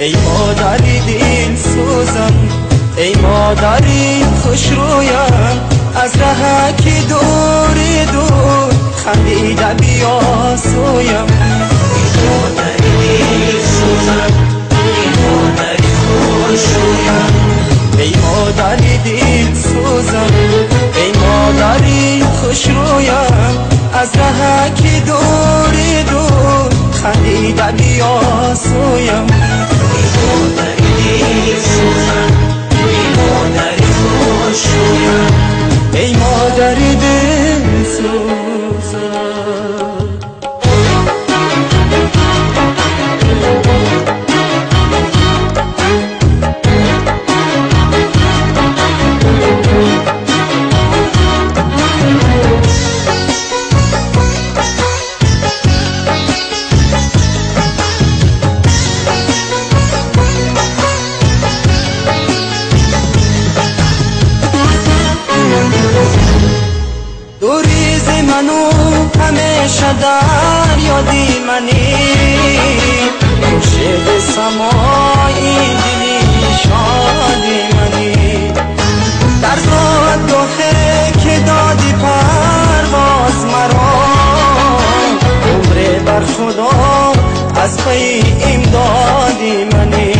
ای مادری دل سوزم، ای مادری خوش رویم، از ره که دور دور خندیده بیا سویم. ای مادری دل سوزم، ای مادری خوش رویم، ای مادری دل سوزم، ای مادری خوش رویم، از ره که دور دور خندیده بیا سویم. ای مادری دل سوزم، ای مادری خوش رویم، ای مادری دل سوزم. دوریز منو همیشه در یادی منی، خوشه سمایی دلی شادی منی، در زادگاهی که دادی پرواز مرا، عمر بر خدا از پی امدادی منی،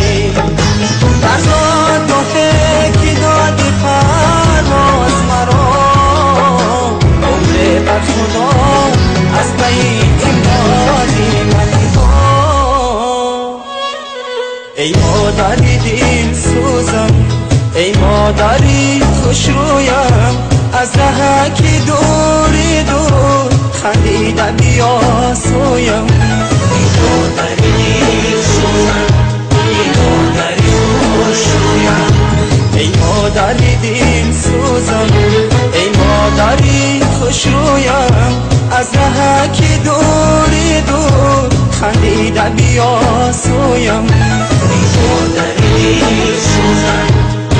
در زادگاهی که دادی پرواز مرا، بر خدا از پی امدادی منی. ای مادری دل سوزم، ای مادری خوش رویم، از ره که دور دور خندیده بیا سویم. ای مادری دل سوزم، ای مادری خوش رویم، ای مادری دل سوزم، ای مادری خوش رویم، از ره که دور دور خندیده بیا سویم. ای مادری دل سوزم،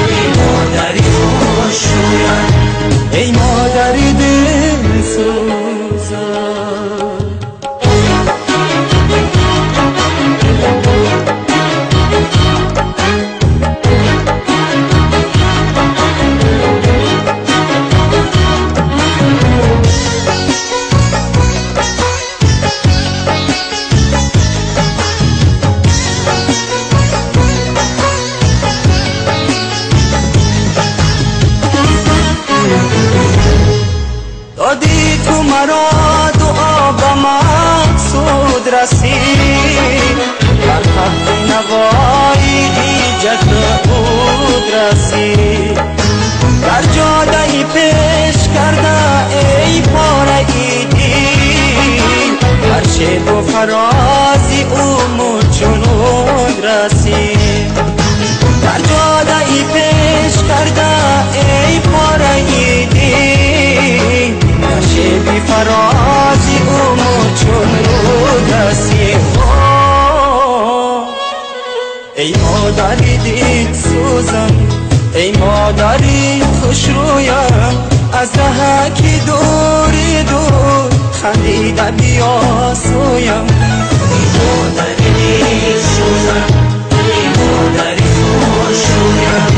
ای مادری خوش رویم، ای مادری دل سوزم. دادی تو مرا دعا به مقصود رسید، بر تخت نوایی ایجاد بود رسید، در جاده پیش کرده ای پاره ایدی، هر شیب و فرازی او چنود رسید، در جاده پیش کرده ای پاره ایدی، بی فرازی او چون رسی. ای مادری دل سوزم، ای مادری خوش رویم، از ره که دور دور خندیده بیا سویم. ای مادری دل سوزم، ای مادری خوش رویم،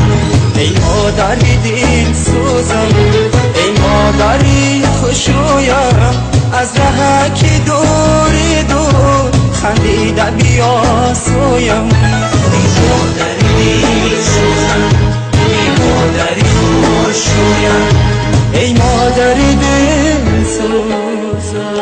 ای مادری دل سوزم، ای مادری خوش رویم، از ره که دور دور خندیده بیا سویم. ای مادری دل سوزم، ای مادری خوش رویم، ای مادری دل سوزم.